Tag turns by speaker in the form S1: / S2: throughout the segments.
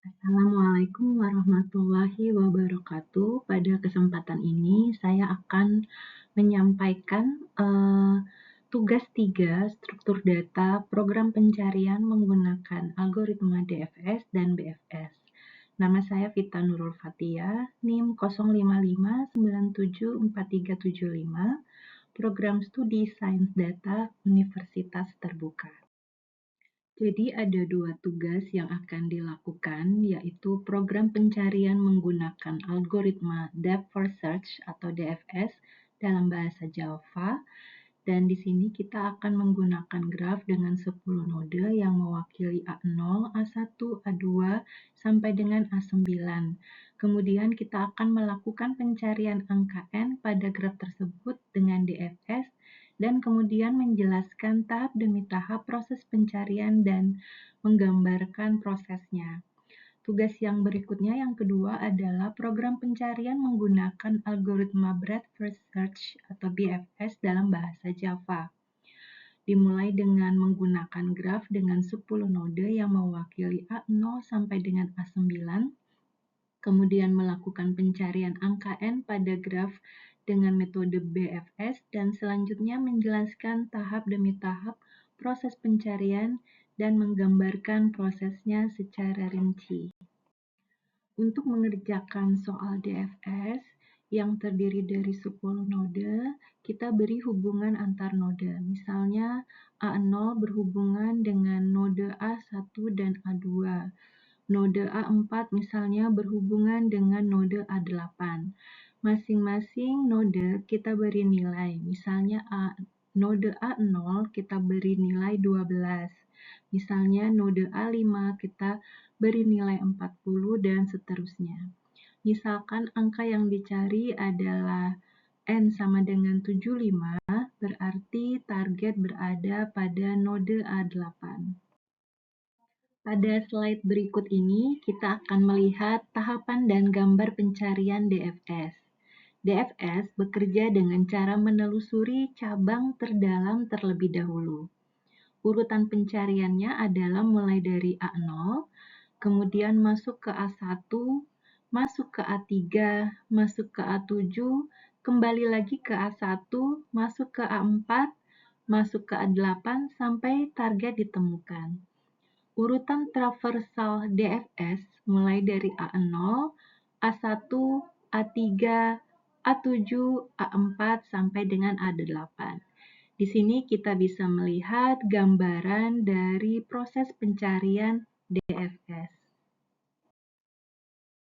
S1: Assalamualaikum warahmatullahi wabarakatuh. Pada kesempatan ini saya akan menyampaikan tugas 3 struktur data program pencarian menggunakan algoritma DFS dan BFS. Nama saya Vita Nurul Fatia, NIM 05597435, Program Studi Sains Data Universitas Terbuka. Jadi ada 2 tugas yang akan dilakukan, yaitu program pencarian menggunakan algoritma Depth First Search atau DFS dalam bahasa Java, dan di sini kita akan menggunakan graf dengan 10 node yang mewakili A0, A1, A2, sampai dengan A9. Kemudian kita akan melakukan pencarian angka N pada graf tersebut dengan DFS, dan kemudian menjelaskan tahap demi tahap proses pencarian dan menggambarkan prosesnya. Tugas yang berikutnya yang kedua adalah program pencarian menggunakan algoritma Breadth First Search atau BFS dalam bahasa Java. Dimulai dengan menggunakan graf dengan 10 node yang mewakili A0 sampai dengan A9, kemudian melakukan pencarian angka N pada graf dengan metode BFS, dan selanjutnya menjelaskan tahap demi tahap proses pencarian dan menggambarkan prosesnya secara rinci. Untuk mengerjakan soal DFS yang terdiri dari 10 node, kita beri hubungan antar node. Misalnya A0 berhubungan dengan node A1 dan A2. Node A4 misalnya berhubungan dengan node A8. Masing-masing node kita beri nilai. Misalnya node A0 kita beri nilai 12. Misalnya node A5 kita beri nilai 40 dan seterusnya. Misalkan angka yang dicari adalah N sama dengan 75, berarti target berada pada node A8. Pada slide berikut ini, kita akan melihat tahapan dan gambar pencarian DFS. DFS bekerja dengan cara menelusuri cabang terdalam terlebih dahulu. Urutan pencariannya adalah mulai dari A0, kemudian masuk ke A1, masuk ke A3, masuk ke A7, kembali lagi ke A1, masuk ke A4, masuk ke A8, sampai target ditemukan. Urutan traversal DFS mulai dari A0, A1, A3, A7, A4, sampai dengan A8. Di sini kita bisa melihat gambaran dari proses pencarian DFS.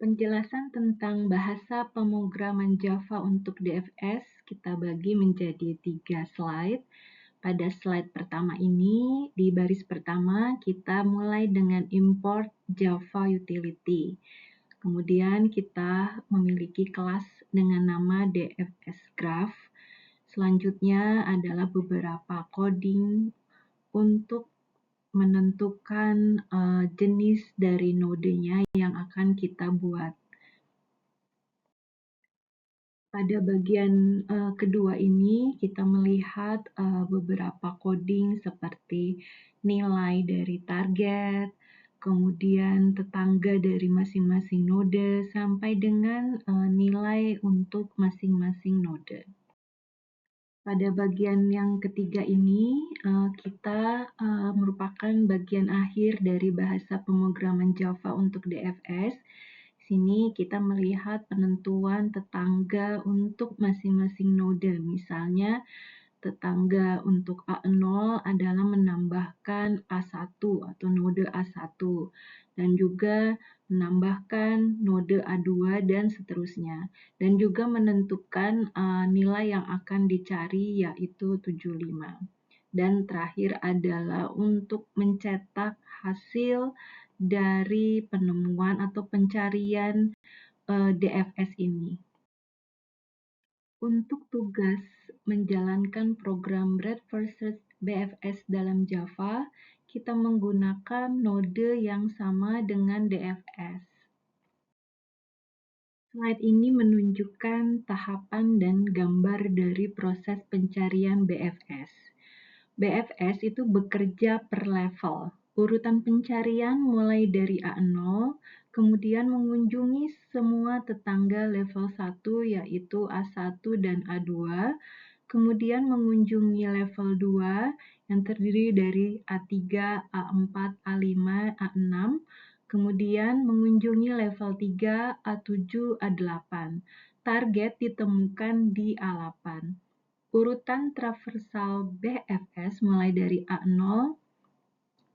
S1: Penjelasan tentang bahasa pemrograman Java untuk DFS kita bagi menjadi 3 slide. Pada slide pertama ini, di baris pertama kita mulai dengan import Java Utility. Kemudian kita memiliki kelas dengan nama DFS Graph. Selanjutnya adalah beberapa coding untuk menentukan jenis dari nodenya yang akan kita buat. Pada bagian kedua ini kita melihat beberapa coding seperti nilai dari target, kemudian tetangga dari masing-masing node, sampai dengan nilai untuk masing-masing node. Pada bagian yang ketiga ini, kita merupakan bagian akhir dari bahasa pemrograman Java untuk DFS. Sini kita melihat penentuan tetangga untuk masing-masing node. Misalnya, tetangga untuk A0 adalah menambahkan A1 atau node A1, dan juga menambahkan node A2 dan seterusnya. Dan juga menentukan nilai yang akan dicari, yaitu 75. Dan terakhir adalah untuk mencetak hasil dari penemuan atau pencarian DFS ini. Untuk tugas menjalankan program Breadth First Search BFS dalam Java, kita menggunakan node yang sama dengan DFS. Slide ini menunjukkan tahapan dan gambar dari proses pencarian BFS. BFS itu bekerja per level. Urutan pencarian mulai dari A0, kemudian mengunjungi semua tetangga level 1 yaitu A1 dan A2, kemudian mengunjungi level 2 yang terdiri dari A3, A4, A5, A6, kemudian mengunjungi level 3, A7, A8. Target ditemukan di A8. Urutan traversal BFS mulai dari A0,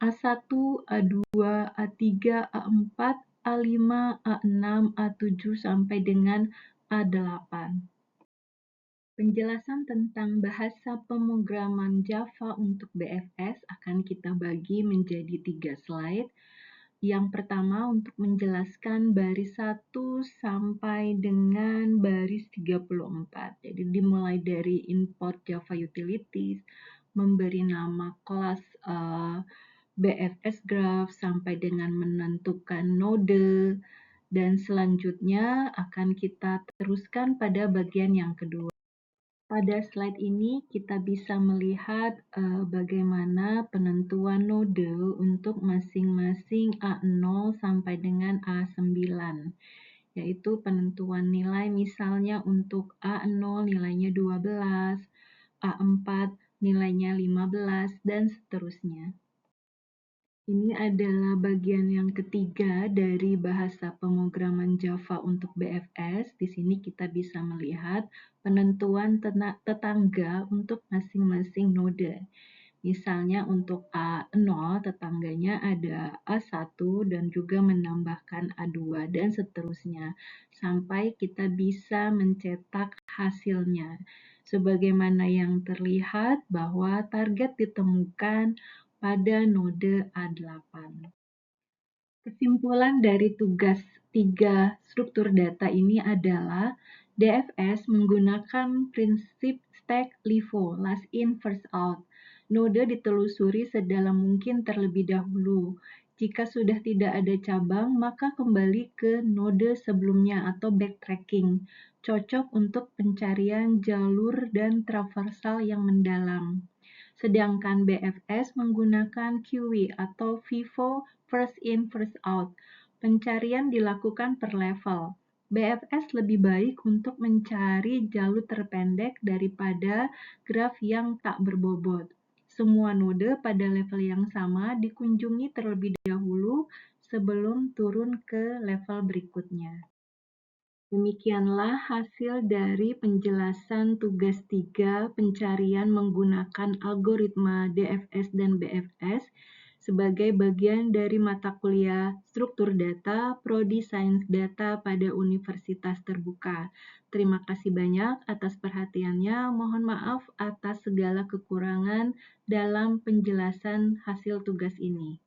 S1: A1, A2, A3, A4, A5, A6, A7 sampai dengan A8. Penjelasan tentang bahasa pemrograman Java untuk BFS akan kita bagi menjadi 3 slide. Yang pertama untuk menjelaskan baris 1 sampai dengan baris 34. Jadi dimulai dari import Java Utilities, memberi nama kelas BFS Graph sampai dengan menentukan node, dan selanjutnya akan kita teruskan pada bagian yang kedua. Pada slide ini kita bisa melihat bagaimana penentuan node untuk masing-masing A0 sampai dengan A9, yaitu penentuan nilai misalnya untuk A0 nilainya 12, A4 nilainya 15, dan seterusnya. Ini adalah bagian yang ketiga dari bahasa pemrograman Java untuk BFS. Di sini kita bisa melihat penentuan tetangga untuk masing-masing node. Misalnya untuk A0 tetangganya ada A1 dan juga menambahkan A2 dan seterusnya. Sampai kita bisa mencetak hasilnya. Sebagaimana yang terlihat bahwa target ditemukan pada node A8. Kesimpulan dari tugas 3 struktur data ini adalah DFS menggunakan prinsip stack LIFO, last in first out. Node ditelusuri sedalam mungkin terlebih dahulu. Jika sudah tidak ada cabang, maka kembali ke node sebelumnya atau backtracking. Cocok untuk pencarian jalur dan traversal yang mendalam. Sedangkan BFS menggunakan QW atau FIFO first in first out. Pencarian dilakukan per level. BFS lebih baik untuk mencari jalur terpendek daripada graf yang tak berbobot. Semua node pada level yang sama dikunjungi terlebih dahulu sebelum turun ke level berikutnya. Demikianlah hasil dari penjelasan tugas 3 pencarian menggunakan algoritma DFS dan BFS sebagai bagian dari mata kuliah Struktur Data Prodi Sains Data pada Universitas Terbuka. Terima kasih banyak atas perhatiannya. Mohon maaf atas segala kekurangan dalam penjelasan hasil tugas ini.